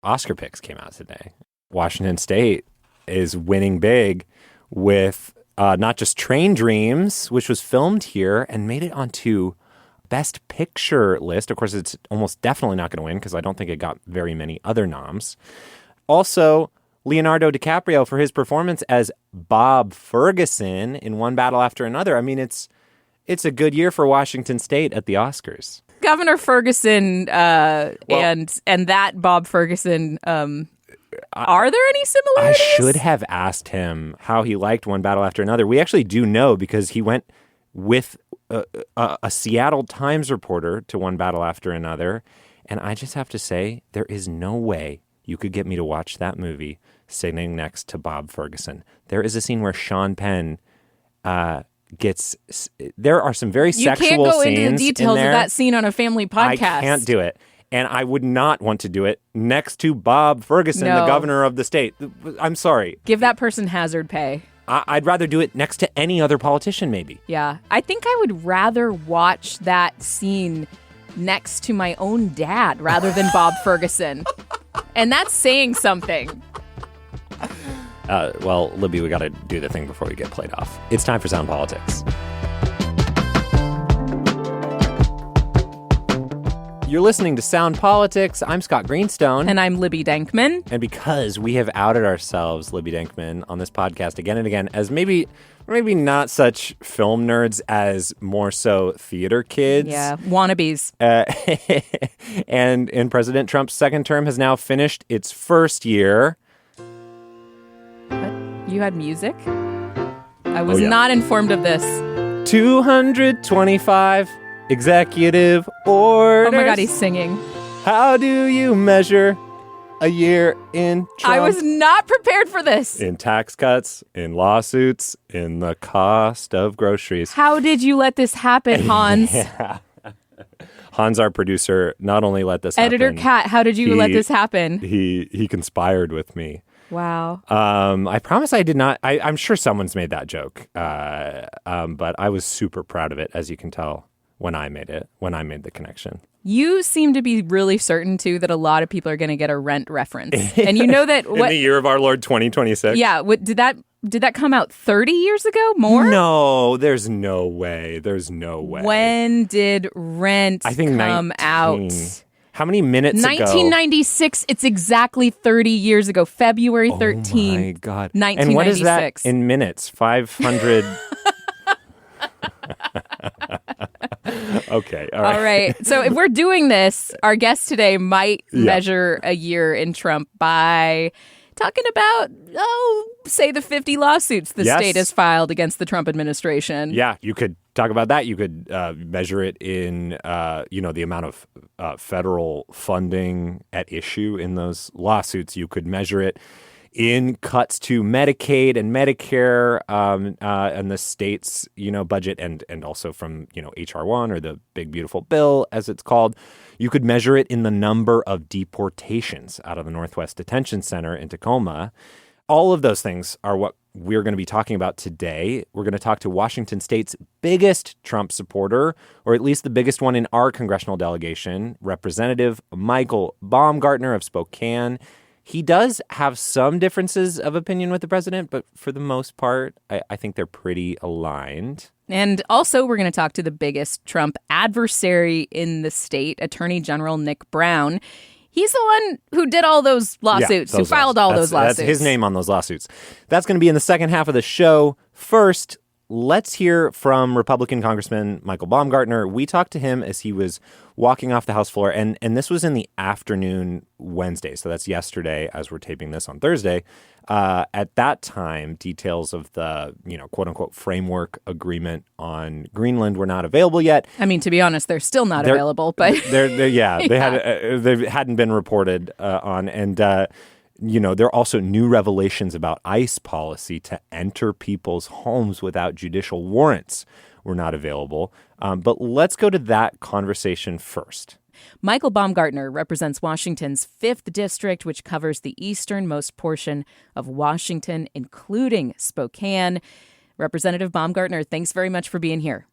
Oscar picks came out today. Washington State is winning big with not just Train Dreams, which was filmed here and made it onto Best Picture list. Of course, it's almost definitely not going to win because I don't think it got very many other noms. Also, Leonardo DiCaprio for his performance as Bob Ferguson in One Battle After Another. I mean, it's a good year for Washington State at the Oscars. Governor Ferguson and that Bob Ferguson, are there any similarities? I should have asked him how he liked One Battle After Another. We actually do know because he went with a Seattle Times reporter to One Battle After Another. And I just have to say, there is no way you could get me to watch that movie sitting next to Bob Ferguson. There is a scene where Sean Penn there are some very sexual scenes. You can't go into the details of that scene on a family podcast. I can't do it. And I would not want to do it next to Bob Ferguson, the governor of the state. I'm sorry. Give that person hazard pay. I'd rather do it next to any other politician, maybe. Yeah. I think I would rather watch that scene next to my own dad rather than Bob Ferguson. And that's saying something. Well, Libby, we got to do the thing before we get played off. It's time for Sound Politics. You're listening to Sound Politics. I'm Scott Greenstone. And I'm Libby Denkmann. And because we have outed ourselves, Libby Denkmann, on this podcast again and again as maybe not such film nerds as more so theater kids. Yeah, wannabes. And in President Trump's second term has now finished its first year. What? You had music? I was not informed of this. 225 executive orders. Oh my God, he's singing. How do you measure a year in Trump? I was not prepared for this. In tax cuts, in lawsuits, in the cost of groceries. How did you let this happen, Hans? Yeah. Hans, our producer, not only let this happen. Editor Kat, how did you let this happen? He conspired with me. Wow. I promise I did not. I'm sure someone's made that joke. But I was super proud of it, as you can tell, when I made the connection. You seem to be really certain, too, that a lot of people are going to get a Rent reference. And you know that... In the year of our Lord 2026? Yeah. Did that come out 30 years ago? More? No, there's no way. When did Rent come out? How many minutes ago? 1996. It's exactly 30 years ago. February 13th. Oh, my God. 1996. And what is that in minutes? 500... Okay. All right. So if we're doing this, our guest today might measure a year in Trump by talking about, say the 50 lawsuits the state has filed against the Trump administration. Yeah, you could talk about that. You could measure it in, the amount of federal funding at issue in those lawsuits. You could measure it in cuts to Medicaid and Medicare and the state's, budget and also from, H.R. 1 or the Big Beautiful Bill, as it's called. You could measure it in the number of deportations out of the Northwest Detention Center in Tacoma. All of those things are what we're going to be talking about today. We're going to talk to Washington State's biggest Trump supporter, or at least the biggest one in our congressional delegation, Representative Michael Baumgartner of Spokane. He does have some differences of opinion with the president, but for the most part, I think they're pretty aligned. And also, we're going to talk to the biggest Trump adversary in the state, Attorney General Nick Brown. He's the one who did all those lawsuits, who filed all those lawsuits. That's his name on those lawsuits. That's going to be in the second half of the show. First, let's hear from Republican Congressman Michael Baumgartner. We talked to him as he was walking off the House floor, and this was in the afternoon Wednesday, so that's yesterday as we're taping this on Thursday. At that time, details of the, quote-unquote framework agreement on Greenland were not available yet. I mean, to be honest, they're still not available, but... they hadn't been reported on, and... there are also new revelations about ICE policy to enter people's homes without judicial warrants were not available. But let's go to that conversation first. Michael Baumgartner represents Washington's 5th district, which covers the easternmost portion of Washington, including Spokane. Representative Baumgartner, thanks very much for being here.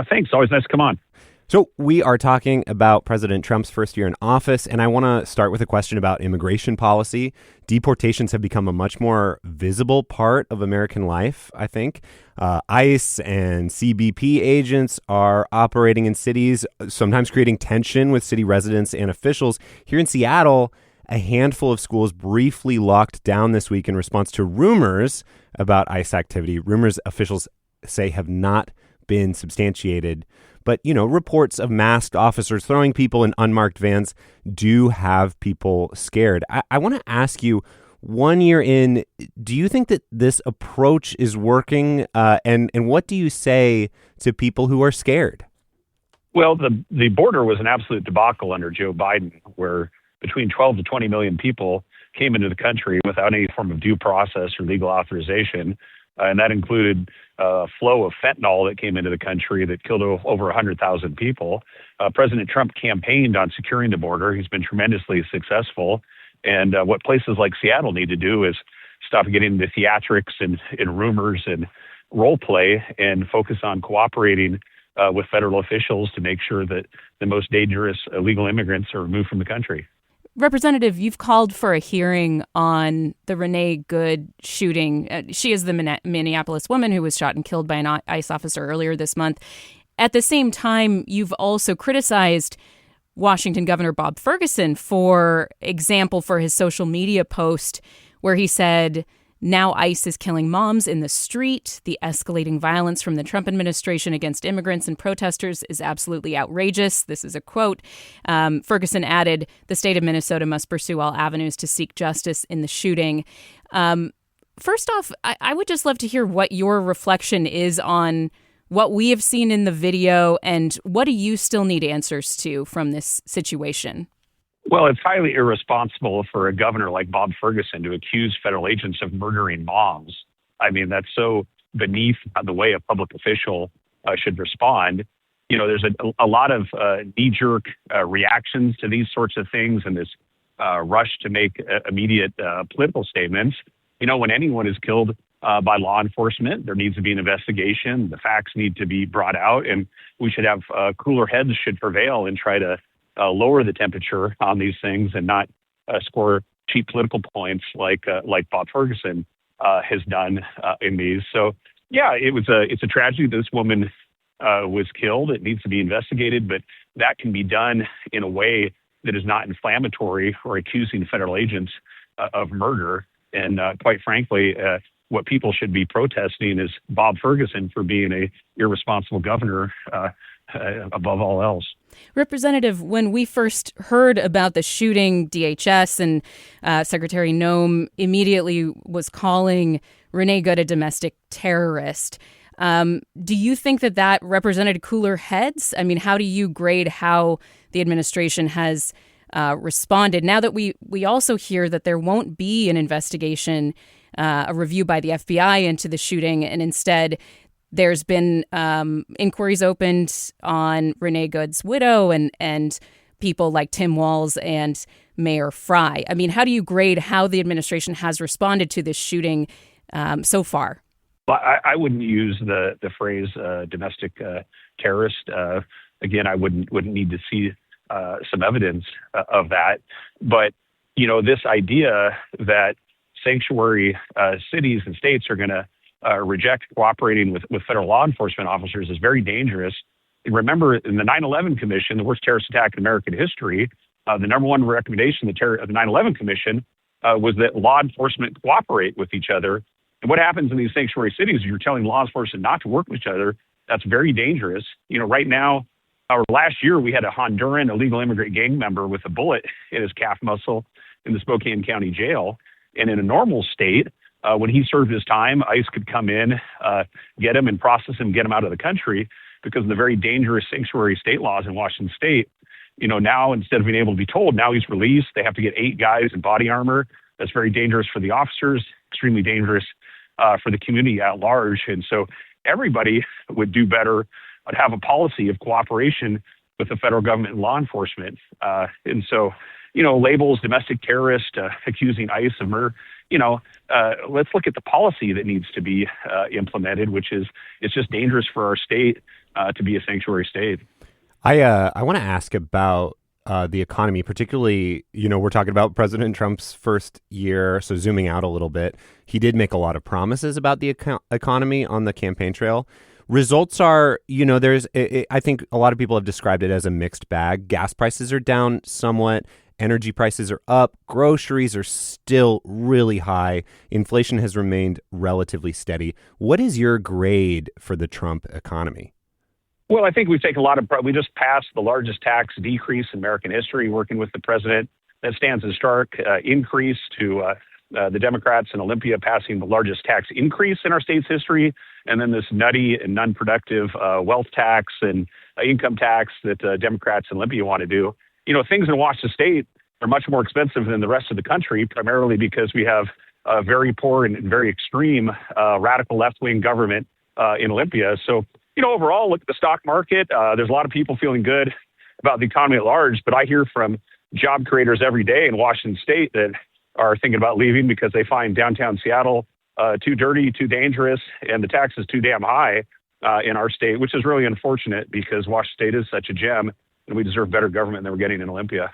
Thanks. Always nice to come on. So we are talking about President Trump's first year in office, and I want to start with a question about immigration policy. Deportations have become a much more visible part of American life, I think. ICE and CBP agents are operating in cities, sometimes creating tension with city residents and officials. Here in Seattle, a handful of schools briefly locked down this week in response to rumors about ICE activity. Rumors officials say have not been substantiated. But, reports of masked officers throwing people in unmarked vans do have people scared. I want to ask you, 1 year in, do you think that this approach is working? And what do you say to people who are scared? Well, the border was an absolute debacle under Joe Biden, where between 12 to 20 million people came into the country without any form of due process or legal authorization. And that included a flow of fentanyl that came into the country that killed over 100,000 people. President Trump campaigned on securing the border. He's been tremendously successful. And what places like Seattle need to do is stop getting into theatrics and rumors and role play and focus on cooperating with federal officials to make sure that the most dangerous illegal immigrants are removed from the country. Representative, you've called for a hearing on the Renee Good shooting. She is the Minneapolis woman who was shot and killed by an ICE officer earlier this month. At the same time, you've also criticized Washington Governor Bob Ferguson, for example, for his social media post where he said, "Now ICE is killing moms in the street. The escalating violence from the Trump administration against immigrants and protesters is absolutely outrageous." This is a quote. Ferguson added, "The state of Minnesota must pursue all avenues to seek justice in the shooting." First off, I would just love to hear what your reflection is on what we have seen in the video, and what do you still need answers to from this situation? Well, it's highly irresponsible for a governor like Bob Ferguson to accuse federal agents of murdering moms. I mean, that's so beneath the way a public official should respond. There's a lot of knee-jerk reactions to these sorts of things and this rush to make immediate political statements. When anyone is killed by law enforcement, there needs to be an investigation. The facts need to be brought out, and we should have cooler heads should prevail and try to lower the temperature on these things and not score cheap political points like Bob Ferguson has done in these. So, yeah, it's a tragedy this woman was killed. It needs to be investigated, but that can be done in a way that is not inflammatory or accusing federal agents of murder. And quite frankly, what people should be protesting is Bob Ferguson for being a irresponsible governor above all else. Representative, when we first heard about the shooting, DHS and Secretary Noem immediately was calling Renee Good a domestic terrorist. Do you think that represented cooler heads? I mean, how do you grade how the administration has responded now that we also hear that there won't be an investigation, a review by the FBI into the shooting, and instead there's been inquiries opened on Renee Good's widow and people like Tim Walz and Mayor Fry. I mean, how do you grade how the administration has responded to this shooting so far? Well, I wouldn't use the phrase domestic terrorist. Again, I wouldn't need to see some evidence of that. But, this idea that sanctuary cities and states are going to reject cooperating with federal law enforcement officers is very dangerous. And remember, in the 9/11 Commission, the worst terrorist attack in American history, the number one recommendation of the 9/11 Commission was that law enforcement cooperate with each other. And what happens in these sanctuary cities is you're telling law enforcement not to work with each other. That's very dangerous. Right now, last year, we had a Honduran illegal immigrant gang member with a bullet in his calf muscle in the Spokane County Jail. And in a normal state, when he served his time, ICE could come in, get him and process him, get him out of the country because of the very dangerous sanctuary state laws in Washington state. Now instead of being able to be told, now he's released. They have to get 8 guys in body armor. That's very dangerous for the officers, extremely dangerous for the community at large. And so everybody would do better, would have a policy of cooperation with the federal government and law enforcement. And so, labels domestic terrorist, accusing ICE of murder. Let's look at the policy that needs to be implemented, which is it's just dangerous for our state to be a sanctuary state. I want to ask about the economy, particularly, we're talking about President Trump's first year. So zooming out a little bit, he did make a lot of promises about the economy on the campaign trail. Results are, I think a lot of people have described it as a mixed bag. Gas prices are down somewhat. Energy prices are up. Groceries are still really high. Inflation has remained relatively steady. What is your grade for the Trump economy? Well, I think we've taken we just passed the largest tax decrease in American history working with the president. That stands in stark increase to the Democrats in Olympia passing the largest tax increase in our state's history, and then this nutty and non-productive wealth tax and income tax that Democrats in Olympia want to do. Things in Washington state are much more expensive than the rest of the country, primarily because we have a very poor and very extreme radical left-wing government in Olympia. So, overall, look at the stock market. There's a lot of people feeling good about the economy at large, but I hear from job creators every day in Washington state that are thinking about leaving because they find downtown Seattle too dirty, too dangerous, and the taxes too damn high in our state, which is really unfortunate because Washington state is such a gem and we deserve better government than we're getting in Olympia.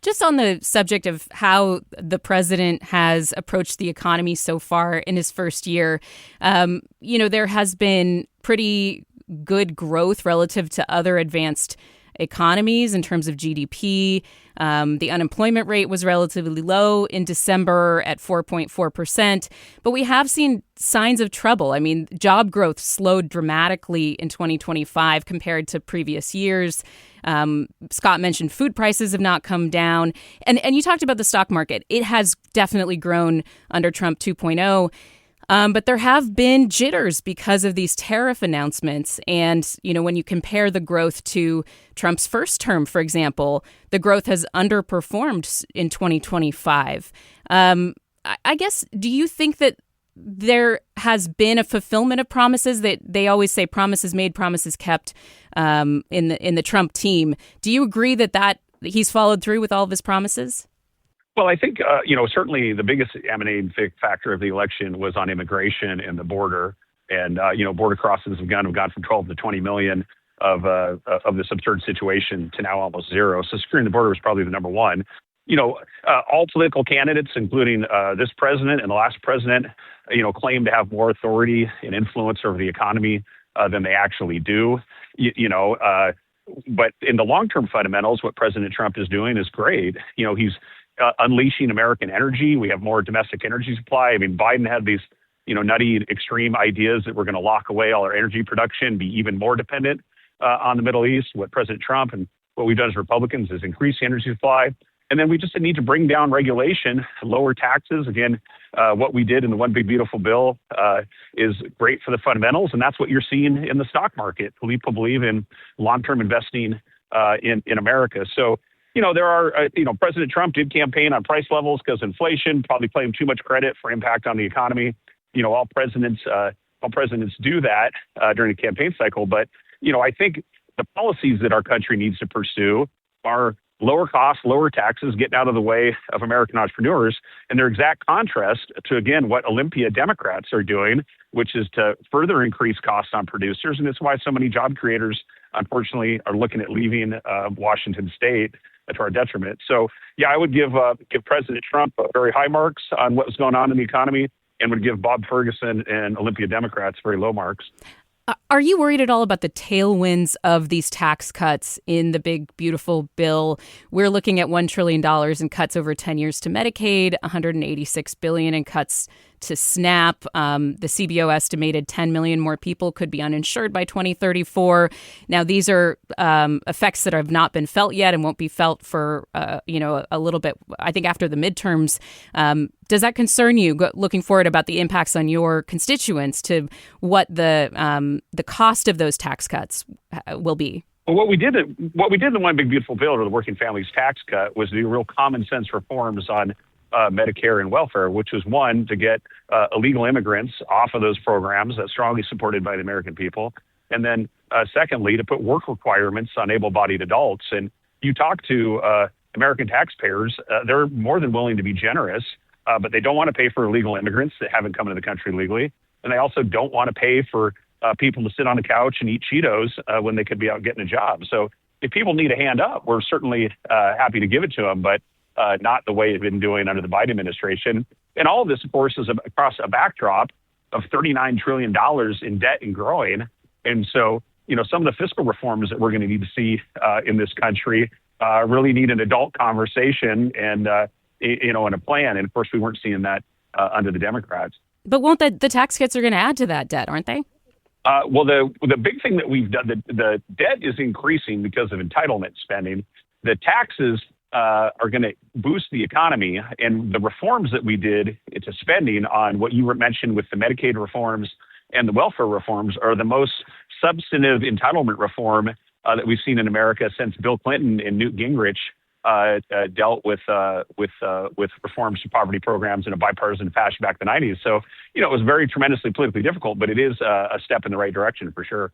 Just on the subject of how the president has approached the economy so far in his first year, there has been pretty good growth relative to other advanced economies in terms of GDP. The unemployment rate was relatively low in December at 4.4%, but we have seen signs of trouble. I mean, job growth slowed dramatically in 2025 compared to previous years. Scott mentioned food prices have not come down. And you talked about the stock market. It has definitely grown under Trump 2.0. But there have been jitters because of these tariff announcements. And, when you compare the growth to Trump's first term, for example, the growth has underperformed in 2025. I guess, do you think that there has been a fulfillment of promises? That they always say promises made, promises kept in the Trump team. Do you agree that he's followed through with all of his promises? Well, I think, certainly the biggest emanating factor of the election was on immigration and the border. And, border crossings have gone from 12 to 20 million of this absurd situation to now almost zero. So securing the border was probably the number one. All political candidates, including this president and the last president, claim to have more authority and influence over the economy than they actually do. But in the long-term fundamentals, what President Trump is doing is great. He's unleashing American energy. We have more domestic energy supply. I mean, Biden had these, nutty, extreme ideas that we're going to lock away all our energy production, be even more dependent on the Middle East. What President Trump and what we've done as Republicans is increase the energy supply. And then we just need to bring down regulation, lower taxes. Again, what we did in the One Big Beautiful Bill is great for the fundamentals. And that's what you're seeing in the stock market. People believe in long-term investing in America. So, there are, President Trump did campaign on price levels because inflation, probably playing too much credit for impact on the economy. All presidents do that during the campaign cycle. But, I think the policies that our country needs to pursue are lower costs, lower taxes, getting out of the way of American entrepreneurs. And their exact contrast to, again, what Olympia Democrats are doing, which is to further increase costs on producers. And it's why so many job creators, unfortunately, are looking at leaving Washington state to our detriment. So, yeah, I would give President Trump very high marks on what was going on in the economy and would give Bob Ferguson and Olympia Democrats very low marks. Are you worried at all about the tailwinds of these tax cuts in the big, beautiful bill? We're looking at $1 trillion in cuts over 10 years to Medicaid, $186 billion in cuts to SNAP. The CBO estimated 10 million more people could be uninsured by 2034. Now, these are effects that have not been felt yet and won't be felt for, a little bit, I think, after the midterms. Does that concern you, looking forward, about the impacts on your constituents to what the cost of those tax cuts will be? Well, what we did in the One Big Beautiful Bill, or the Working Families Tax Cut, was do real common sense reforms on Medicare and welfare, which was one, to get illegal immigrants off of those programs that's strongly supported by the American people. And then secondly, to put work requirements on able-bodied adults. And you talk to American taxpayers, they're more than willing to be generous, but they don't want to pay for illegal immigrants that haven't come into the country legally. And they also don't want to pay for people to sit on the couch and eat Cheetos when they could be out getting a job. So if people need a hand up, we're certainly happy to give it to them, but not the way it's been doing under the Biden administration. And all of this, of course, is across a backdrop of $39 trillion in debt and growing. And so, some of the fiscal reforms that we're going to need to see in this country really need an adult conversation and, and a plan. And of course, we weren't seeing that under the Democrats. But won't the tax cuts are going to add to that debt, aren't they? Well, the big thing that we've done, the debt is increasing because of entitlement spending. The taxes are going to boost the economy, and the reforms that we did to spending on what you mentioned with the Medicaid reforms and the welfare reforms are the most substantive entitlement reform that we've seen in America since Bill Clinton and Newt Gingrich dealt with reforms to poverty programs in a bipartisan fashion back in the 90s. So, it was very tremendously politically difficult, but it is a step in the right direction for sure.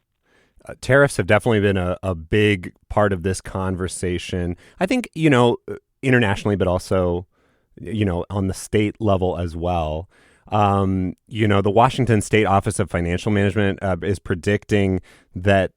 Tariffs have definitely been a big part of this conversation. I think, internationally, but also, on the state level as well. The Washington State Office of Financial Management is predicting that,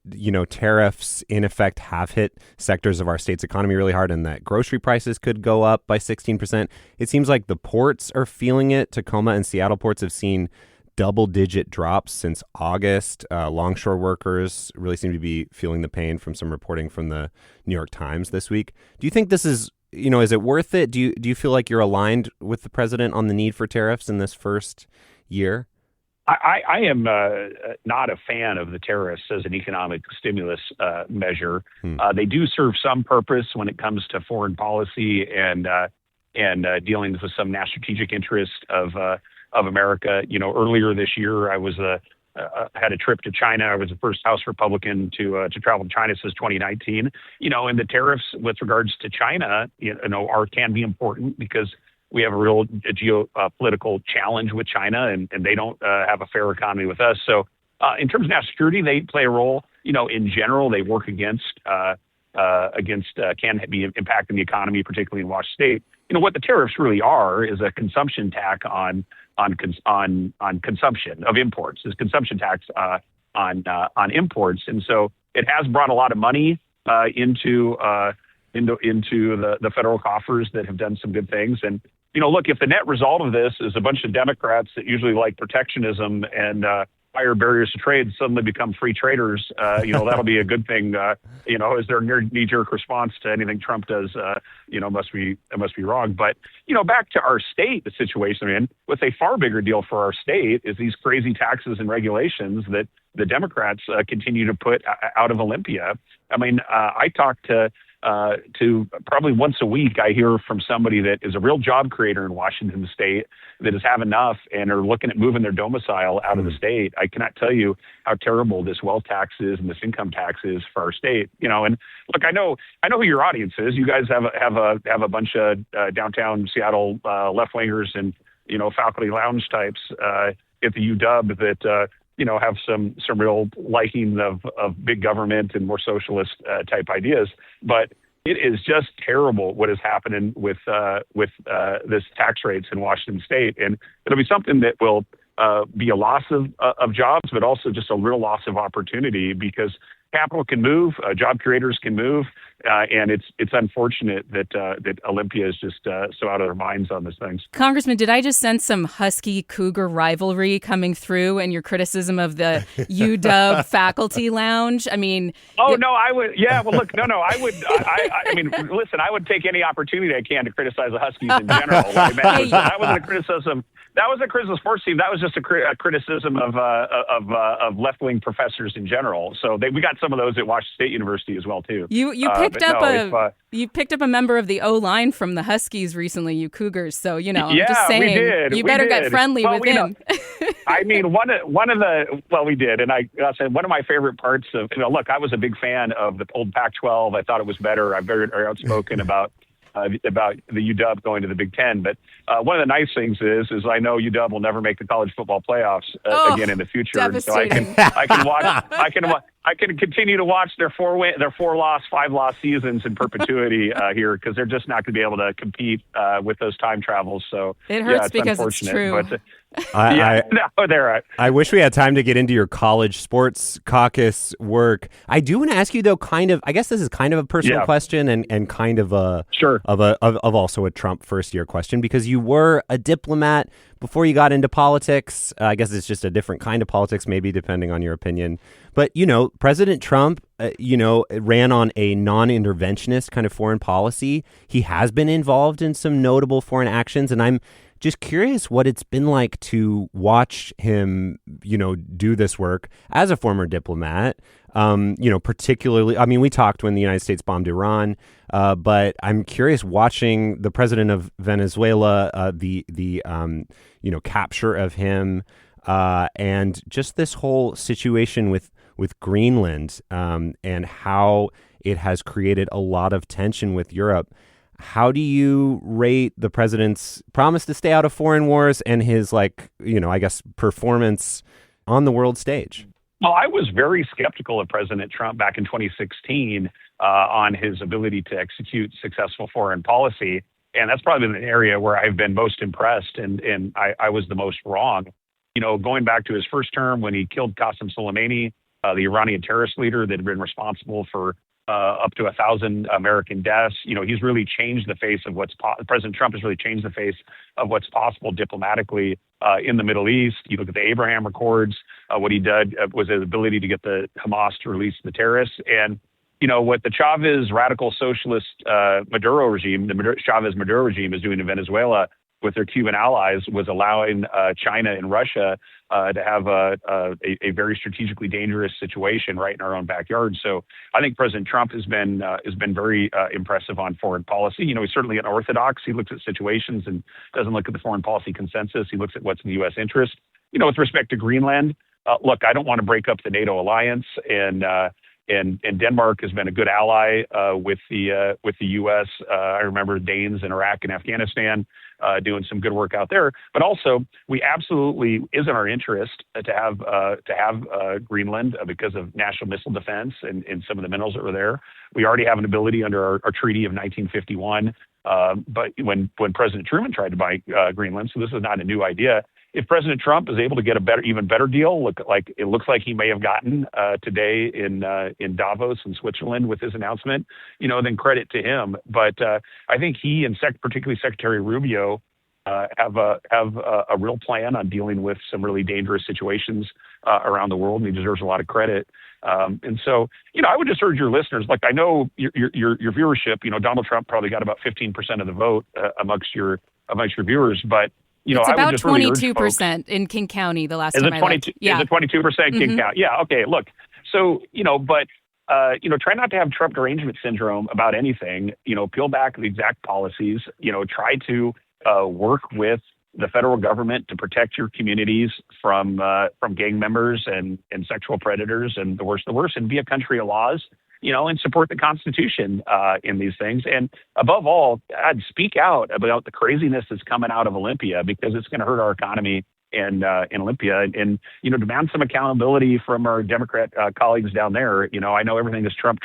tariffs in effect have hit sectors of our state's economy really hard and that grocery prices could go up by 16%. It seems like the ports are feeling it. Tacoma and Seattle ports have seen double-digit drops since August. Longshore workers really seem to be feeling the pain from some reporting from the New York Times this week. Do you think this is it worth it? Do you feel like you're aligned with the president on the need for tariffs in this first year? I am not a fan of the tariffs as an economic stimulus measure. They do serve some purpose when it comes to foreign policy and dealing with some national strategic interest of America. Earlier this year, I was had a trip to China. I was the first House Republican to travel to China since 2019. And the tariffs with regards to China, can be important because we have a real geopolitical challenge with China, and they don't have a fair economy with us. So, in terms of national security, they play a role. In general, they work against can be impacting the economy, particularly in Washington State. What the tariffs really are is a consumption tax on consumption of imports. Is consumption tax on imports, and so it has brought a lot of money into the federal coffers that have done some good things. And look, if the net result of this is a bunch of Democrats that usually like protectionism and higher barriers to trade suddenly become free traders, that'll be a good thing. Is there a knee-jerk response to anything Trump does? Must be wrong. But back to our state, the situation we're in, with a far bigger deal for our state is these crazy taxes and regulations that the Democrats continue to put out of Olympia. I mean, I talk to probably once a week, I hear from somebody that is a real job creator in Washington State that has have enough and are looking at moving their domicile out of the state. I cannot tell you how terrible this wealth tax is and this income tax is for our state. And look, I know who your audience is. You guys have a bunch of downtown Seattle left wingers and faculty lounge types at the UW that have some real liking of big government and more socialist type ideas. But it is just terrible what is happening with this tax rates in Washington State, and it'll be something that will be a loss of jobs, but also just a real loss of opportunity because capital can move, job creators can move, and it's unfortunate that Olympia is just so out of their minds on these things. Congressman, did I just sense some Husky-Cougar rivalry coming through in your criticism of the UW faculty lounge? I mean... Oh, no, I would... Yeah, well, look, no, I would... I mean, listen, I would take any opportunity I can to criticize the Huskies in general. What I meant was that wasn't a criticism... That was a criticism of sports team. That was just a criticism of left-wing professors in general. So we got some of those at Washington State University as well too. You picked up a member of the O-line from the Huskies recently, you Cougars. So I'm just saying, we did. You better get friendly with him. I mean, we did, and I said one of my favorite parts of look, I was a big fan of the old Pac-12. I thought it was better. I'm very outspoken about the UW going to the Big Ten. But one of the nice things is I know UW will never make the college football playoffs again in the future. Devastating. So I can watch. I can continue to watch their four loss, 5 loss seasons in perpetuity here because they're just not going to be able to compete with those time travels. So it hurts it's because it's true. But, they're right. I wish we had time to get into your college sports caucus work. I do want to ask you though, I guess this is kind of a personal question and kind of of also a Trump first year question because you were a diplomat before you got into politics. I guess it's just a different kind of politics, maybe depending on your opinion. But, President Trump, ran on a non-interventionist kind of foreign policy. He has been involved in some notable foreign actions, and I'm just curious what it's been like to watch him, do this work as a former diplomat. Particularly, I mean, we talked when the United States bombed Iran, but I'm curious watching the president of Venezuela, the capture of him, and just this whole situation with Greenland, and how it has created a lot of tension with Europe. How do you rate the president's promise to stay out of foreign wars and his, performance on the world stage? Well, I was very skeptical of President Trump back in 2016 on his ability to execute successful foreign policy. And that's probably been an area where I've been most impressed and I was the most wrong. Going back to his first term when he killed Qasem Soleimani, the Iranian terrorist leader that had been responsible for up to 1,000 American deaths. He's really changed the face of President Trump has really changed the face of what's possible diplomatically in the Middle East. You look at the Abraham Accords, what he did was his ability to get the Hamas to release the terrorists. And, what the Chavez radical socialist Maduro regime, the Chavez-Maduro regime is doing in Venezuela with their Cuban allies was allowing China and Russia to have a very strategically dangerous situation right in our own backyard. So I think President Trump has been very impressive on foreign policy. He's certainly unorthodox. He looks at situations and doesn't look at the foreign policy consensus. He looks at what's in the U.S. interest. With respect to Greenland, look, I don't want to break up the NATO alliance, and Denmark has been a good ally with the U.S. I remember Danes in Iraq and Afghanistan doing some good work out there. But also, we absolutely is in our interest to have Greenland because of national missile defense and some of the minerals that were there. We already have an ability under our treaty of 1951. But when President Truman tried to buy Greenland, so this is not a new idea. If President Trump is able to get even better deal, it looks like he may have gotten today in Davos in Switzerland with his announcement, then credit to him. But I think he and particularly Secretary Rubio have a real plan on dealing with some really dangerous situations around the world, and he deserves a lot of credit. And so, I would just urge your listeners, I know your viewership, Donald Trump probably got about 15% of the vote amongst your viewers, but it's I about would just really 22% in King County the last time I looked. Yeah. Is it 22% King County? Yeah. Okay. Look, so, but, try not to have Trump derangement syndrome about anything, peel back the exact policies, try to work with the federal government to protect your communities from gang members and sexual predators and the worst, and be a country of laws, and support the Constitution in these things. And above all, I'd speak out about the craziness that's coming out of Olympia because it's going to hurt our economy in Olympia and demand some accountability from our Democrat colleagues down there. I know everything is Trump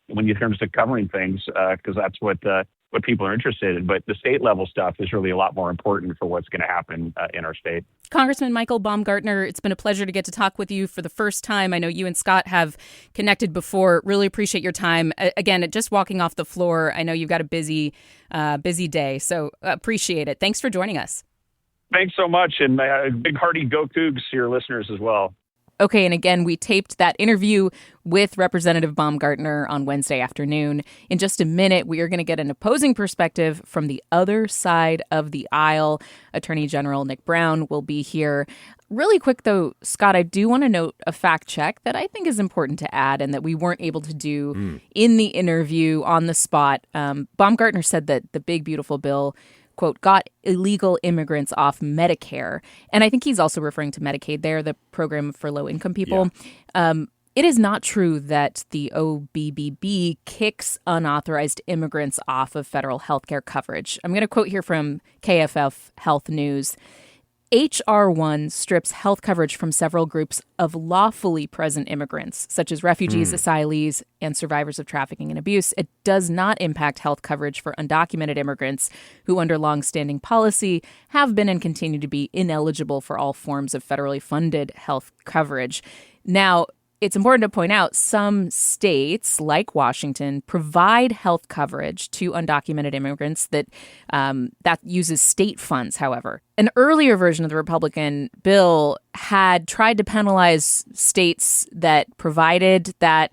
when you terms to covering things because that's what people are interested in. But the state level stuff is really a lot more important for what's going to happen in our state. Congressman Michael Baumgartner, it's been a pleasure to get to talk with you for the first time. I know you and Scott have connected before. Really appreciate your time. Again, just walking off the floor, I know you've got a busy day, so appreciate it. Thanks for joining us. Thanks so much, and big hearty go Cougs to your listeners as well. Okay, and again, we taped that interview with Representative Baumgartner on Wednesday afternoon. In just a minute, we are going to get an opposing perspective from the other side of the aisle. Attorney General Nick Brown will be here. Really quick, though, Scott, I do want to note a fact check that I think is important to add and that we weren't able to do in the interview on the spot. Baumgartner said that the big, beautiful bill, quote, got illegal immigrants off Medicare. And I think he's also referring to Medicaid there, the program for low-income people. Yeah. It is not true that the OBBB kicks unauthorized immigrants off of federal health care coverage. I'm going to quote here from KFF Health News. H.R. 1 strips health coverage from several groups of lawfully present immigrants, such as refugees, asylees, and survivors of trafficking and abuse. It does not impact health coverage for undocumented immigrants who, under longstanding policy, have been and continue to be ineligible for all forms of federally funded health coverage. Now, it's important to point out some states, like Washington, provide health coverage to undocumented immigrants that uses state funds, however. An earlier version of the Republican bill had tried to penalize states that provided that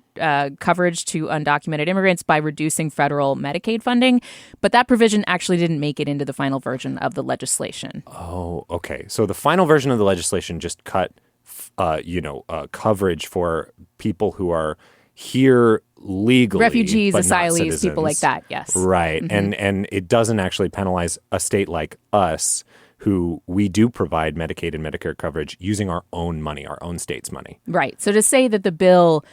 coverage to undocumented immigrants by reducing federal Medicaid funding, but that provision actually didn't make it into the final version of the legislation. Oh, okay. So the final version of the legislation just cut coverage for people who are here legally. Refugees, but not asylees, citizens. people like that, yes. Right. And it doesn't actually penalize a state like us who we do provide Medicaid and Medicare coverage using our own money, our own state's money. Right. So to say that the bill,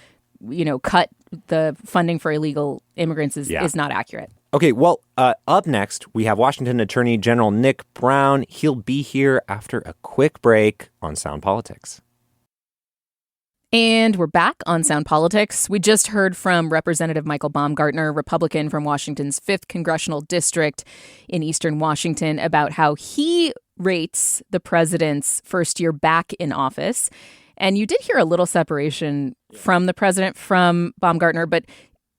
cut the funding for illegal immigrants is not accurate. Okay, well, up next, we have Washington Attorney General Nick Brown. He'll be here after a quick break on Sound Politics. And we're back on Sound Politics. We just heard from Representative Michael Baumgartner, Republican from Washington's 5th Congressional District in Eastern Washington, about how he rates the president's first year back in office. And you did hear a little separation from the president from Baumgartner, but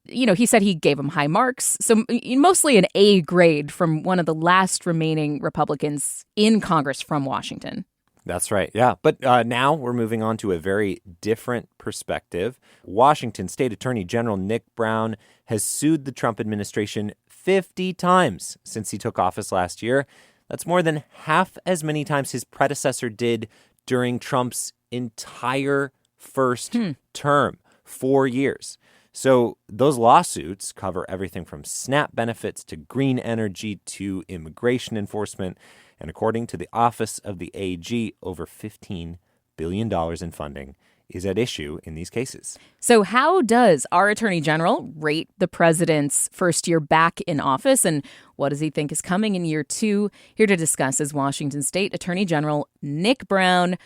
he said he gave him high marks, so mostly an A grade from one of the last remaining Republicans in Congress from Washington. That's right. Yeah. But now we're moving on to a very different perspective. Washington State Attorney General Nick Brown has sued the Trump administration 50 times since he took office last year. That's more than half as many times his predecessor did during Trump's entire first term, 4 years. So those lawsuits cover everything from SNAP benefits to green energy to immigration enforcement. And according to the Office of the AG, over $15 billion in funding is at issue in these cases. So how does our Attorney General rate the president's first year back in office? And what does he think is coming in year two? Here to discuss is Washington State Attorney General Nick Brown.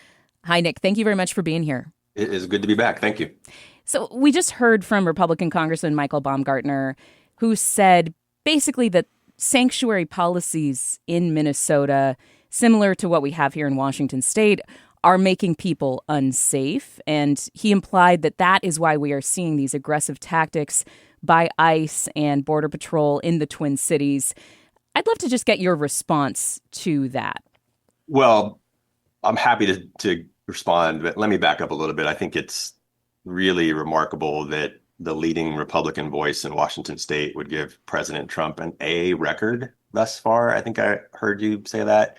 Hi, Nick. Thank you very much for being here. It is good to be back. Thank you. So we just heard from Republican Congressman Michael Baumgartner, who said basically that sanctuary policies in Minnesota, similar to what we have here in Washington State, are making people unsafe. And he implied that that is why we are seeing these aggressive tactics by ICE and Border Patrol in the Twin Cities. I'd love to just get your response to that. Well, I'm happy to respond, but let me back up a little bit. I think it's really remarkable that the leading Republican voice in Washington State would give President Trump an A record thus far. I think I heard you say that.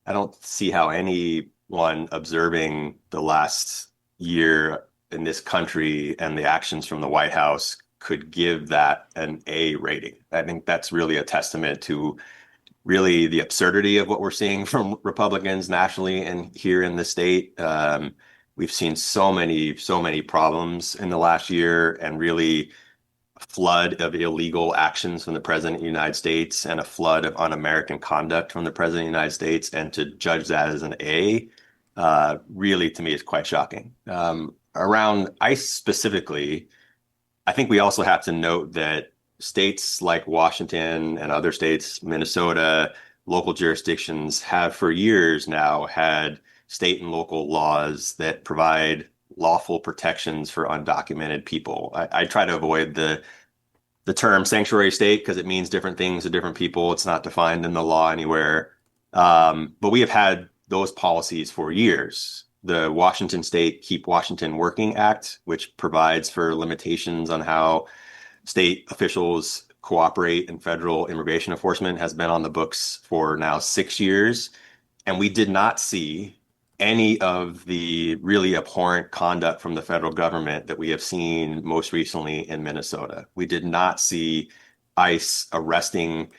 I don't see how anyone observing the last year in this country and the actions from the White House could give that an A rating. I think that's really a testament to really the absurdity of what we're seeing from Republicans nationally and here in the state. We've seen so many problems in the last year, and really a flood of illegal actions from the president of the United States and a flood of un-American conduct from the president of the United States. And to judge that as an A, really, to me, is quite shocking. Around ICE specifically, I think we also have to note that states like Washington and other states, Minnesota, local jurisdictions have for years now had state and local laws that provide lawful protections for undocumented people. I try to avoid the term sanctuary state because it means different things to different people. It's not defined in the law anywhere. But we have had those policies for years. The Washington State Keep Washington Working Act, which provides for limitations on how state officials cooperate in federal immigration enforcement, has been on the books for now 6 years. And we did not see any of the really abhorrent conduct from the federal government that we have seen most recently in Minnesota. We did not see ICE arresting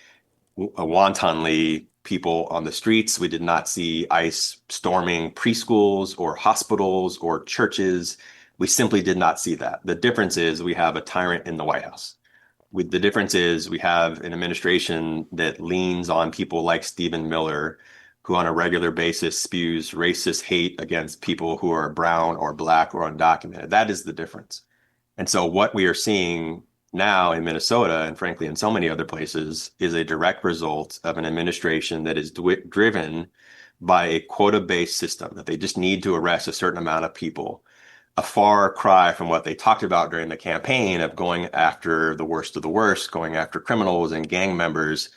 wantonly people on the streets. We did not see ICE storming preschools or hospitals or churches. We simply did not see that. The difference is we have a tyrant in the White House. The difference is we have an administration that leans on people like Stephen Miller, who on a regular basis spews racist hate against people who are brown or black or undocumented. That is the difference. And so what we are seeing now in Minnesota, and frankly in so many other places, is a direct result of an administration that is driven by a quota-based system, that they just need to arrest a certain amount of people. A far cry from what they talked about during the campaign of going after the worst of the worst, going after criminals and gang members.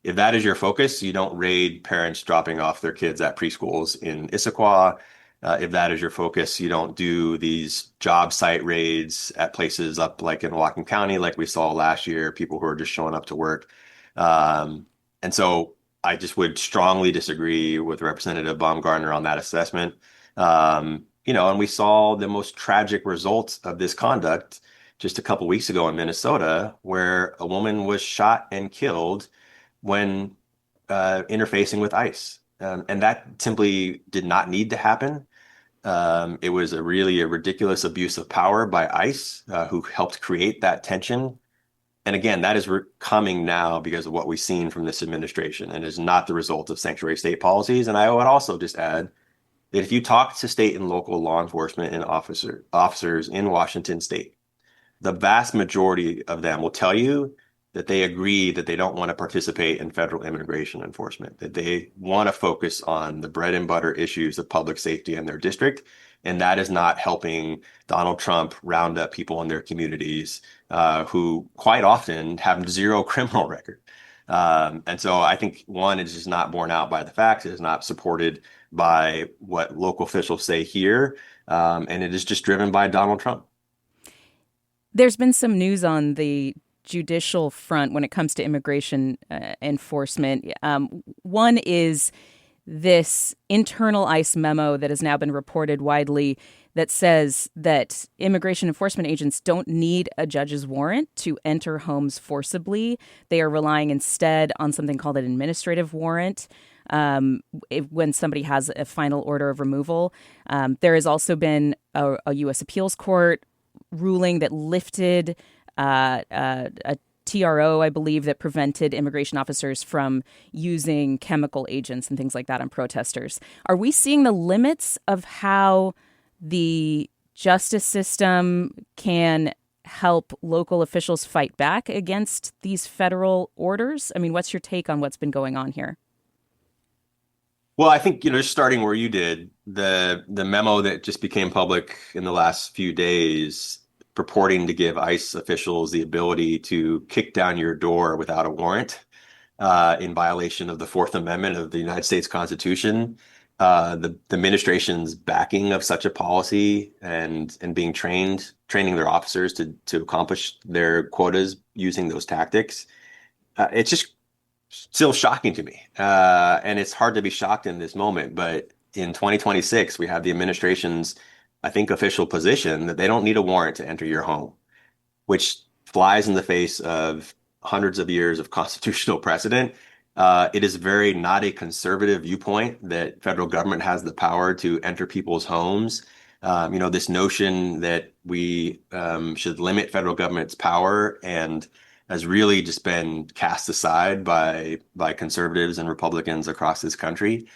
If that is your focus, you don't raid parents dropping off their kids at preschools in Issaquah. If that is your focus, you don't do these job site raids at places up like in Whatcom County, like we saw last year, people who are just showing up to work. And so I just would strongly disagree with Representative Baumgartner on that assessment. And we saw the most tragic results of this conduct just a couple weeks ago in Minnesota, where a woman was shot and killed when interfacing with ICE. And that simply did not need to happen. It was a ridiculous abuse of power by ICE, who helped create that tension. And again, that is coming now because of what we've seen from this administration and is not the result of sanctuary state policies. And I would also just add that if you talk to state and local law enforcement and officers in Washington state, the vast majority of them will tell you that they agree that they don't want to participate in federal immigration enforcement, that they want to focus on the bread and butter issues of public safety in their district. And that is not helping Donald Trump round up people in their communities who quite often have zero criminal record. And so I think, one, it's just not borne out by the facts. It is not supported by what local officials say here. And it is just driven by Donald Trump. There's been some news on the judicial front when it comes to immigration enforcement. One is this internal ICE memo that has now been reported widely that says that immigration enforcement agents don't need a judge's warrant to enter homes forcibly. They are relying instead on something called an administrative warrant when somebody has a final order of removal. There has also been a U.S. appeals court ruling that lifted a TRO, I believe, that prevented immigration officers from using chemical agents and things like that on protesters. Are we seeing the limits of how the justice system can help local officials fight back against these federal orders? I mean, what's your take on what's been going on here? Well, I think, just starting where you did, the memo that just became public in the last few days purporting to give ICE officials the ability to kick down your door without a warrant in violation of the Fourth Amendment of the United States Constitution. The administration's backing of such a policy and being training their officers to accomplish their quotas using those tactics. It's just still shocking to me. And it's hard to be shocked in this moment. But in 2026, we have the administration's, I think, official position that they don't need a warrant to enter your home, which flies in the face of hundreds of years of constitutional precedent. It is very not a conservative viewpoint that federal government has the power to enter people's homes. This notion that we should limit federal government's power and has really just been cast aside by conservatives and Republicans across this country.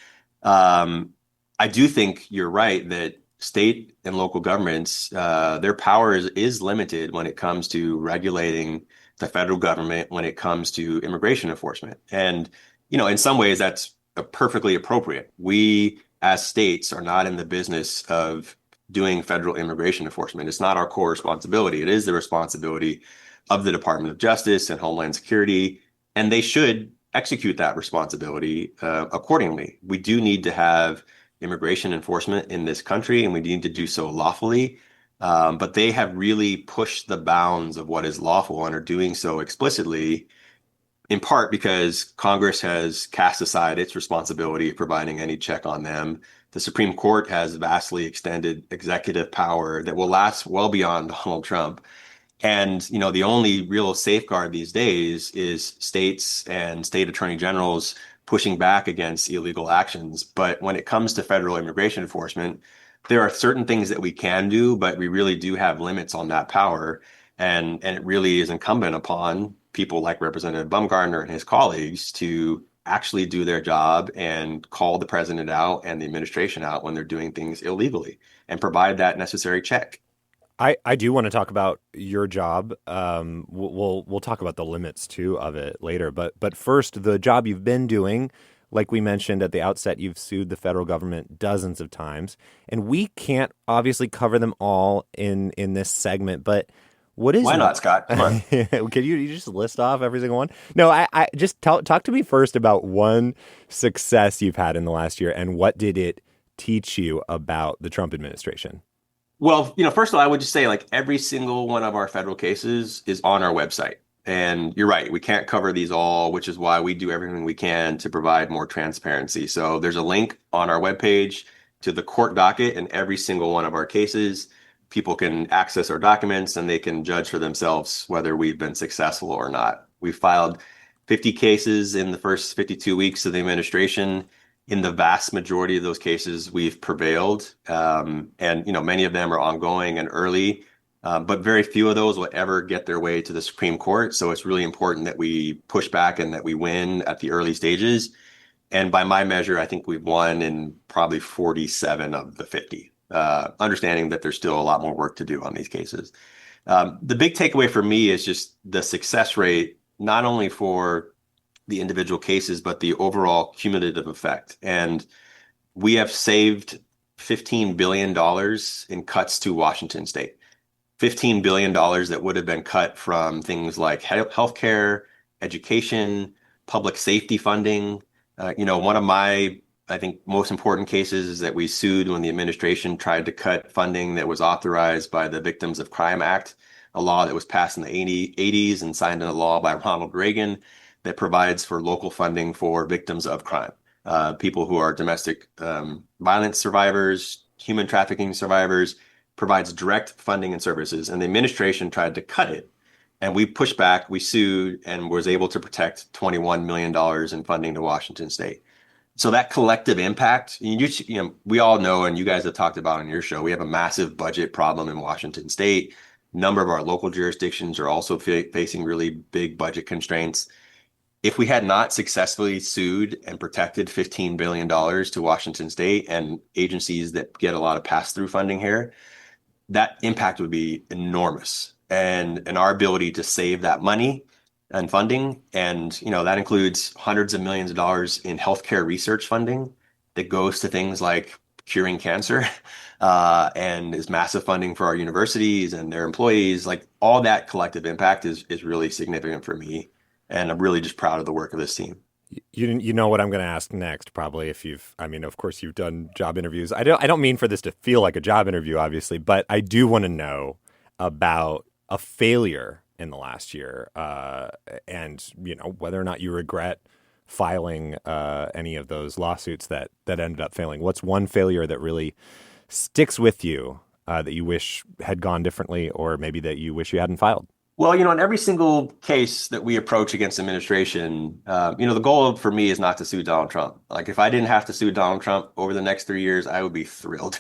I do think you're right that state and local governments, their power is limited when it comes to regulating the federal government, when it comes to immigration enforcement. And, in some ways, that's perfectly appropriate. We, as states, are not in the business of doing federal immigration enforcement. It's not our core responsibility. It is the responsibility of the Department of Justice and Homeland Security, and they should execute that responsibility accordingly. We do need to have immigration enforcement in this country, and we need to do so lawfully. But they have really pushed the bounds of what is lawful and are doing so explicitly, in part because Congress has cast aside its responsibility of providing any check on them. The Supreme Court has vastly extended executive power that will last well beyond Donald Trump. And, the only real safeguard these days is states and state attorney generals pushing back against illegal actions. But when it comes to federal immigration enforcement, there are certain things that we can do, but we really do have limits on that power. And it really is incumbent upon people like Representative Baumgartner and his colleagues to actually do their job and call the president out and the administration out when they're doing things illegally and provide that necessary check. I do want to talk about your job. We'll talk about the limits too of it later. But first, the job you've been doing, like we mentioned at the outset, you've sued the federal government dozens of times, and we can't obviously cover them all in this segment. But what is why not, Scott? Come on. Can you just list off every single one? No, I just talk to me first about one success you've had in the last year, and what did it teach you about the Trump administration? Well, first of all, I would just say like every single one of our federal cases is on our website. And you're right, we can't cover these all, which is why we do everything we can to provide more transparency. So there's a link on our webpage to the court docket in every single one of our cases. People can access our documents and they can judge for themselves whether we've been successful or not. We filed 50 cases in the first 52 weeks of the administration. In the vast majority of those cases, we've prevailed. And many of them are ongoing and early, but very few of those will ever get their way to the Supreme Court. So it's really important that we push back and that we win at the early stages. And by my measure, I think we've won in probably 47 of the 50, understanding that there's still a lot more work to do on these cases. The big takeaway for me is just the success rate, not only for the individual cases, but the overall cumulative effect. And we have saved $15 billion in cuts to Washington state. $15 billion that would have been cut from things like healthcare, education, public safety funding. One of my, I think, most important cases is that we sued when the administration tried to cut funding that was authorized by the Victims of Crime Act, a law that was passed in the 80s and signed into law by Ronald Reagan, that provides for local funding for victims of crime, people who are domestic violence survivors, human trafficking survivors, provides direct funding and services. And the administration tried to cut it. And we pushed back, we sued, and was able to protect $21 million in funding to Washington state. So that collective impact, we all know, and you guys have talked about on your show, we have a massive budget problem in Washington state. A number of our local jurisdictions are also facing really big budget constraints. If we had not successfully sued and protected $15 billion to Washington state and agencies that get a lot of pass-through funding here, that impact would be enormous. And our ability to save that money and funding, and that includes hundreds of millions of dollars in healthcare research funding that goes to things like curing cancer, and is massive funding for our universities and their employees. Like all that collective impact is really significant for me. And I'm really just proud of the work of this team. You know what I'm going to ask next, probably, of course you've done job interviews. I don't mean for this to feel like a job interview, obviously, but I do want to know about a failure in the last year, and whether or not you regret filing any of those lawsuits that ended up failing. What's one failure that really sticks with you that you wish had gone differently, or maybe that you wish you hadn't filed? Well, in every single case that we approach against administration, the goal for me is not to sue Donald Trump. Like if I didn't have to sue Donald Trump over the next 3 years, I would be thrilled,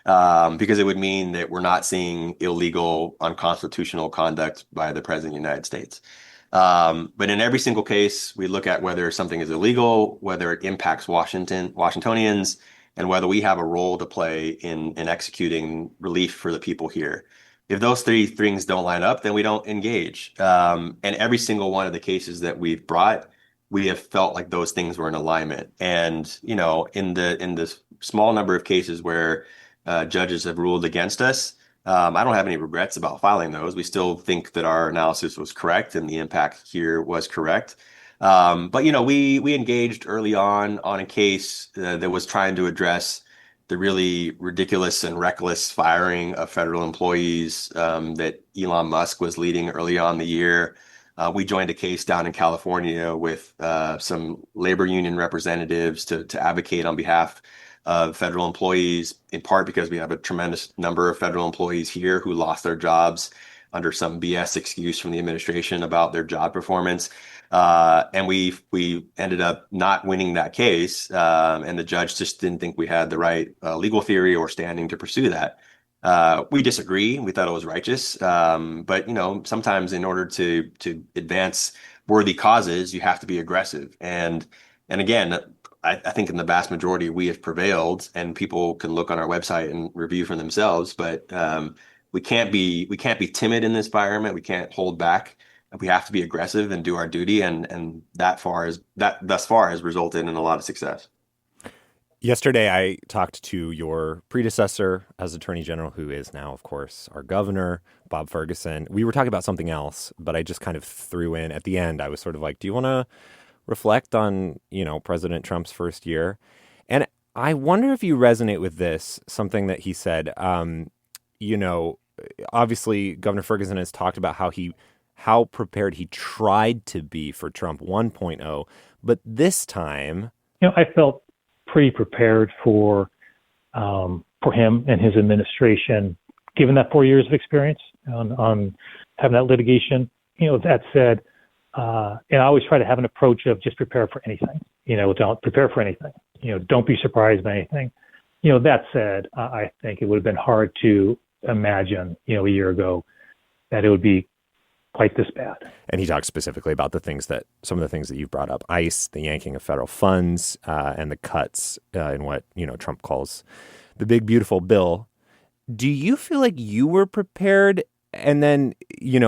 because it would mean that we're not seeing illegal, unconstitutional conduct by the president of the United States. But in every single case, we look at whether something is illegal, whether it impacts Washingtonians, and whether we have a role to play in executing relief for the people here. If those three things don't line up, then we don't engage. And every single one of the cases that we've brought, we have felt like those things were in alignment. And in the small number of cases where judges have ruled against us, I don't have any regrets about filing those. We still think that our analysis was correct and the impact here was correct. But we engaged early on a case that was trying to address the really ridiculous and reckless firing of federal employees that Elon Musk was leading early on in the year. We joined a case down in California with some labor union representatives to advocate on behalf of federal employees, in part because we have a tremendous number of federal employees here who lost their jobs under some BS excuse from the administration about their job performance. And we ended up not winning that case, and the judge just didn't think we had the right legal theory or standing to pursue that. We disagree. We thought it was righteous, but sometimes in order to advance worthy causes, you have to be aggressive. And And again, I think in the vast majority we have prevailed, and people can look on our website and review for themselves. But we can't be timid in this environment. We can't hold back. We have to be aggressive and do our duty, and that thus far has resulted in a lot of success. Yesterday, I talked to your predecessor as Attorney General, who is now, of course, our governor, Bob Ferguson. We were talking about something else, but I just kind of threw in at the end. I was sort of like, do you want to reflect on, President Trump's first year? And I wonder if you resonate with this, something that he said. Obviously, Governor Ferguson has talked about how prepared he tried to be for Trump 1.0, but this time, I felt pretty prepared for him and his administration, given that 4 years of experience on having that litigation. That said, and I always try to have an approach of just prepare for anything. Don't prepare for anything. Don't be surprised by anything. That said, I think it would have been hard to imagine, a year ago, that it would be quite this bad. And he talks specifically about some of the things that you've brought up: ICE, the yanking of federal funds, and the cuts in what Trump calls the big beautiful bill. Do you feel like you were prepared? And then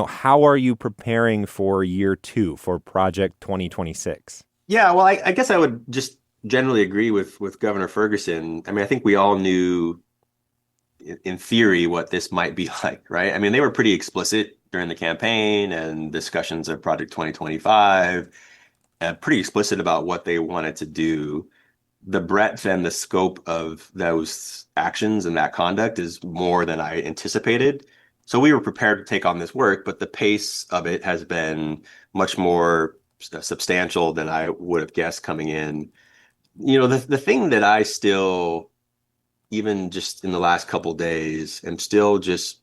how are you preparing for year 2, for Project 2026? Yeah, well, I guess I would just generally agree with Governor Ferguson. I mean, I think we all knew in theory what this might be like, right? I mean, they were pretty explicit during the campaign and discussions of Project 2025, pretty explicit about what they wanted to do. The breadth and the scope of those actions and that conduct is more than I anticipated. So we were prepared to take on this work, but the pace of it has been much more substantial than I would have guessed coming in. The thing that I still, even just in the last couple of days, am still just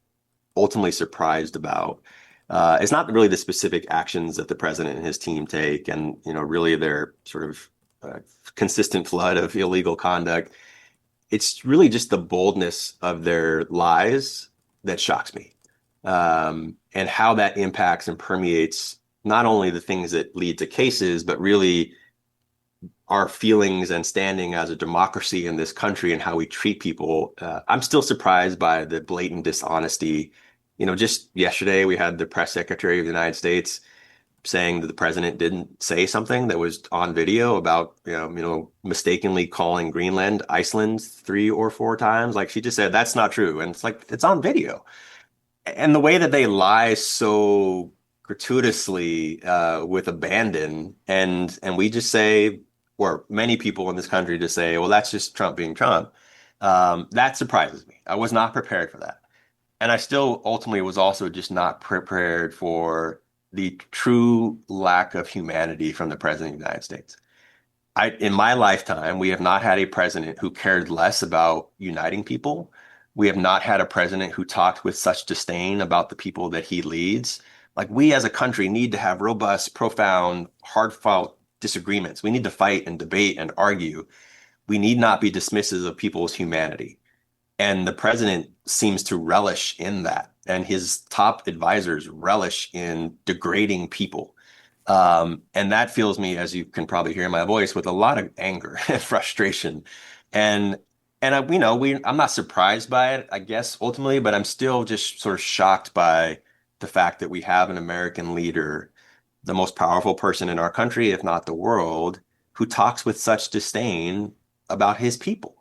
ultimately surprised about. It's not really the specific actions that the president and his team take, and really their sort of consistent flood of illegal conduct. It's really just the boldness of their lies that shocks me, and how that impacts and permeates not only the things that lead to cases, but really our feelings and standing as a democracy in this country and how we treat people. I'm still surprised by the blatant dishonesty. Just yesterday we had the press secretary of the United States saying that the president didn't say something that was on video about, mistakenly calling Greenland Iceland 3 or 4 times. Like, she just said, that's not true. And it's like, it's on video. And the way that they lie so gratuitously, with abandon, and we just say, or many people in this country just say, well, that's just Trump being Trump. That surprises me. I was not prepared for that. And I still ultimately was also just not prepared for the true lack of humanity from the president of the United States. In my lifetime, we have not had a president who cared less about uniting people. We have not had a president who talked with such disdain about the people that he leads. Like, we as a country need to have robust, profound, hard-fought disagreements. We need to fight and debate and argue. We need not be dismissive of people's humanity. And the president seems to relish in that. And his top advisors relish in degrading people. And that fills me, as you can probably hear in my voice, with a lot of anger and frustration. And I'm not surprised by it, I guess, ultimately, but I'm still just sort of shocked by the fact that we have an American leader, the most powerful person in our country, if not the world, who talks with such disdain about his people.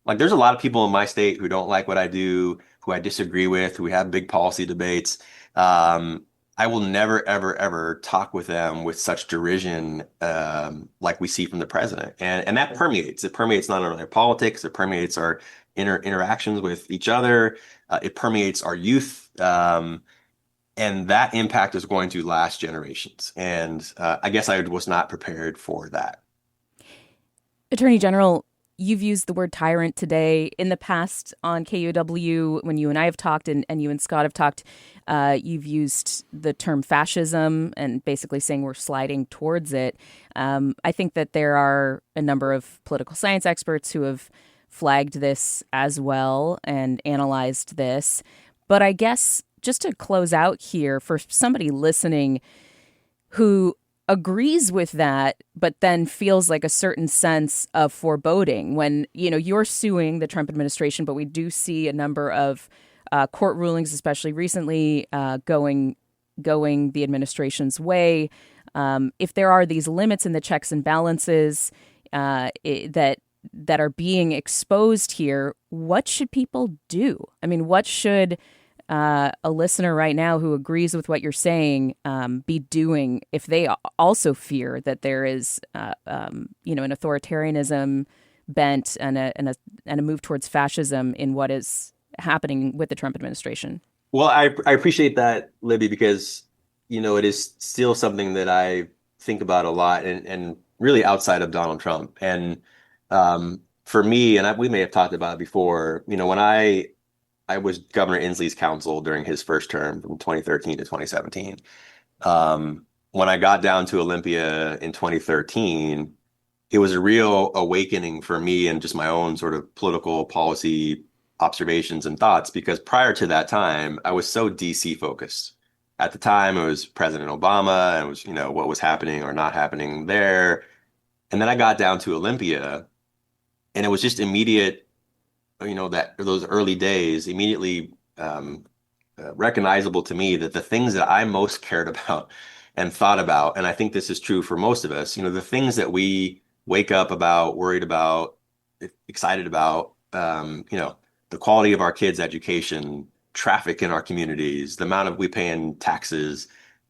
Like, there's a lot of people in my state who don't like what I do, who I disagree with, who have big policy debates. I will never, ever, ever talk with them with such derision, like we see from the president. And that permeates. It permeates not only our politics, it permeates our interactions with each other. It permeates our youth. And that impact is going to last generations. And I guess I was not prepared for that. Attorney General, you've used the word tyrant today. In the past on KUOW, when you and I have talked and you and Scott have talked, you've used the term fascism and basically saying we're sliding towards it. I think that there are a number of political science experts who have flagged this as well and analyzed this. But I guess just to close out here, for somebody listening who agrees with that, but then feels like a certain sense of foreboding when, you're suing the Trump administration, but we do see a number of court rulings, especially recently, going the administration's way. If there are these limits in the checks and balances that are being exposed here, what should people do? I mean, what should a listener right now who agrees with what you're saying be doing if they also fear that there is, an authoritarianism bent and a move towards fascism in what is happening with the Trump administration? Well, I appreciate that, Libby, because, it is still something that I think about a lot and really outside of Donald Trump. And for me, and we may have talked about it before, when I was Governor Inslee's counsel during his first term from 2013 to 2017. When I got down to Olympia in 2013, it was a real awakening for me and just my own sort of political policy observations and thoughts, because prior to that time, I was so DC focused. At the time, it was President Obama and it was, what was happening or not happening there. And then I got down to Olympia and it was just immediate, that those early days, immediately recognizable to me that the things that I most cared about and thought about, and I think this is true for most of us, the things that we wake up about, worried about, excited about, the quality of our kids' education, traffic in our communities, the amount of we pay in taxes,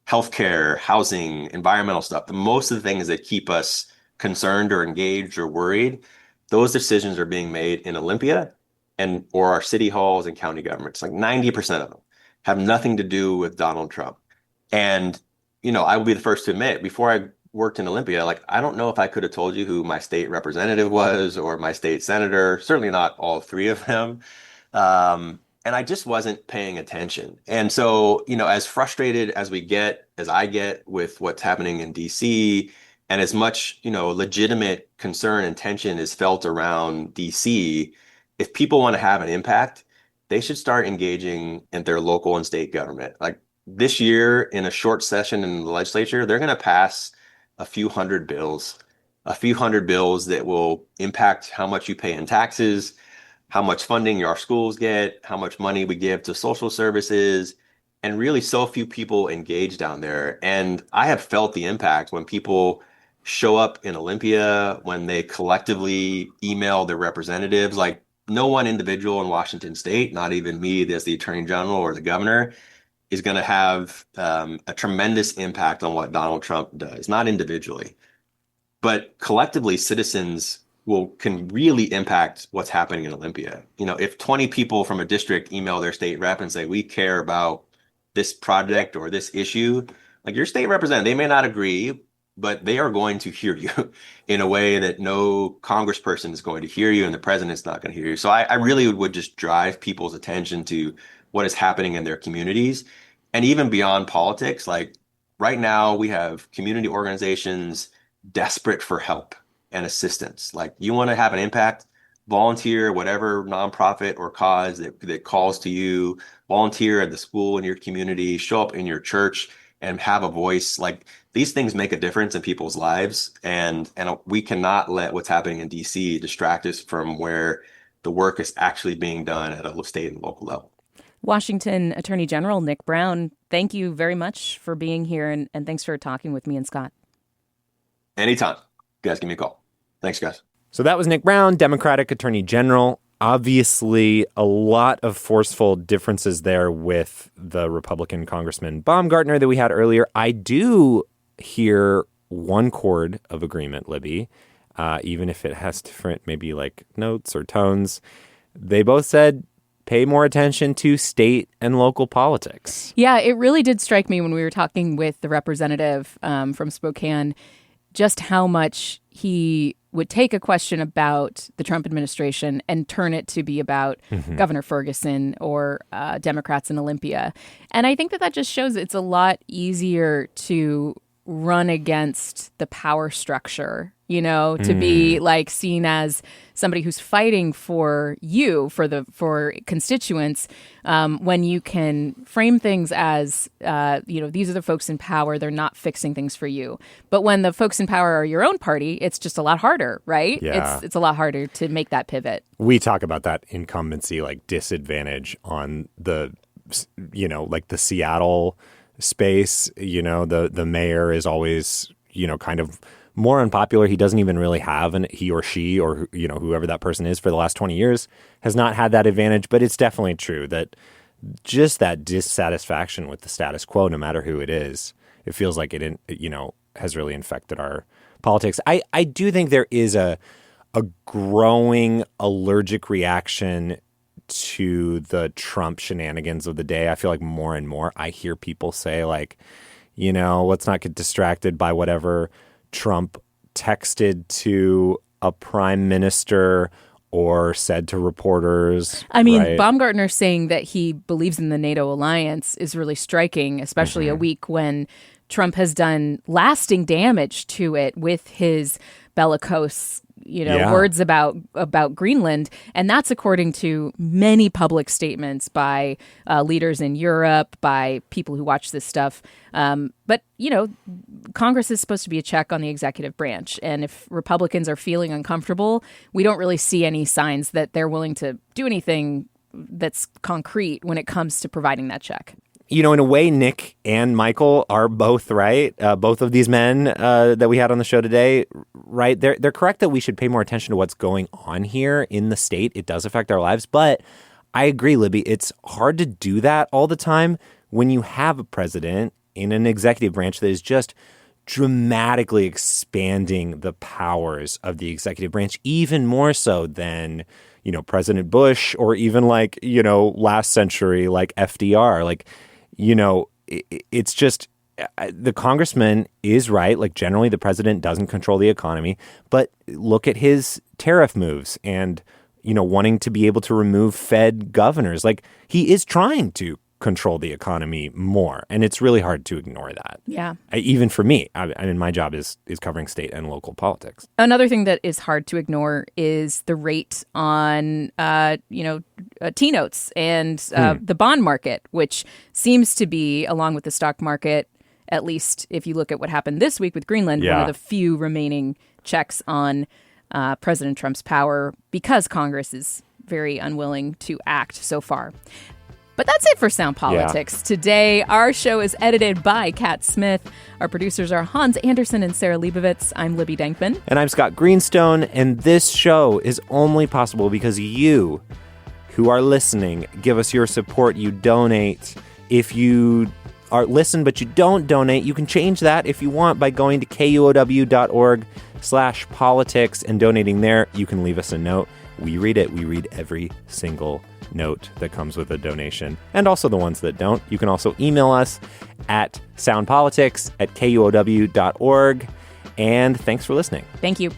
healthcare, housing, environmental stuff, most of the things that keep us concerned or engaged or worried, those decisions are being made in Olympia or our city halls and county governments. Like 90% of them have nothing to do with Donald Trump. And, I will be the first to admit, before I worked in Olympia, I don't know if I could have told you who my state representative was or my state senator, certainly not all three of them. And I just wasn't paying attention. And so, as frustrated as I get with what's happening in DC, and as much, legitimate concern and tension is felt around DC, if people want to have an impact, they should start engaging in their local and state government. Like this year, in a short session in the legislature, they're going to pass a few hundred bills that will impact how much you pay in taxes, how much funding our schools get, how much money we give to social services, and really so few people engage down there. And I have felt the impact when people show up in Olympia, when they collectively email their representatives. Like no one individual in Washington state, not even me as the attorney general or the governor, is going to have a tremendous impact on what Donald Trump does, not individually, but collectively citizens can really impact what's happening in Olympia. If 20 people from a district email their state rep and say, we care about this project or this issue, like your state representative, they may not agree, but they are going to hear you in a way that no congressperson is going to hear you and the president's not going to hear you. So I really would just drive people's attention to what is happening in their communities. And even beyond politics, like right now we have community organizations desperate for help and assistance. Like you want to have an impact, volunteer, whatever nonprofit or cause that calls to you, volunteer at the school in your community, show up in your church and have a voice. Like these things make a difference in people's lives. And we cannot let what's happening in DC distract us from where the work is actually being done at a state and local level. Washington Attorney General Nick Brown, thank you very much for being here, and thanks for talking with me and Scott. Anytime. You guys give me a call. Thanks, guys. So that was Nick Brown, Democratic Attorney General. Obviously, a lot of forceful differences there with the Republican Congressman Baumgartner that we had earlier. I do hear one chord of agreement, Libby, even if it has different maybe like notes or tones. They both said pay more attention to state and local politics. Yeah, it really did strike me when we were talking with the representative from Spokane just how much he would take a question about the Trump administration and turn it to be about Governor Ferguson or Democrats in Olympia. And I think that just shows it's a lot easier to run against the power structure, to be like seen as somebody who's fighting for you, for constituents, when you can frame things as, these are the folks in power, they're not fixing things for you. But when the folks in power are your own party, it's just a lot harder, right? Yeah. It's a lot harder to make that pivot. We talk about that incumbency, like disadvantage on the, like the Seattle space. The mayor is always, kind of more unpopular. He doesn't even really have, and he or she or whoever that person is for the last 20 years has not had that advantage. But it's definitely true that just that dissatisfaction with the status quo, no matter who it is, it feels like it has really infected our politics. I do think there is a growing allergic reaction to the Trump shenanigans of the day. I feel like more and more I hear people say, like, let's not get distracted by whatever Trump texted to a prime minister or said to reporters. I mean, right? Baumgartner saying that he believes in the NATO alliance is really striking, especially a week when Trump has done lasting damage to it with his bellicose words about Greenland. And that's according to many public statements by leaders in Europe, by people who watch this stuff. But Congress is supposed to be a check on the executive branch. And if Republicans are feeling uncomfortable, we don't really see any signs that they're willing to do anything that's concrete when it comes to providing that check. In a way, Nick and Michael are both right. Both of these men that we had on the show today, right? They're correct that we should pay more attention to what's going on here in the state. It does affect our lives. But I agree, Libby. It's hard to do that all the time when you have a president in an executive branch that is just dramatically expanding the powers of the executive branch, even more so than President Bush or even last century like FDR. It's just the congressman is right. Like, generally, the president doesn't control the economy. But look at his tariff moves and, wanting to be able to remove Fed governors. Like, he is trying to control the economy more. And it's really hard to ignore that. Yeah. Even for me. I mean, my job is covering state and local politics. Another thing that is hard to ignore is the rate on, T-notes and the bond market, which seems to be, along with the stock market, at least if you look at what happened this week with Greenland, one of the few remaining checks on President Trump's power because Congress is very unwilling to act so far. But that's it for Sound Politics. Yeah. Today, our show is edited by Cat Smith. Our producers are Hans Anderson and Sarah Leibovitz. I'm Libby Denkmann. And I'm Scott Greenstone. And this show is only possible because you, who are listening, give us your support. You donate. If you listen but you don't donate, you can change that if you want by going to KUOW.org/politics and donating there. You can leave us a note. We read it. We read every single note that comes with a donation, and also the ones that don't. You can also email us at soundpolitics@KUOW.org. And thanks for listening. Thank you.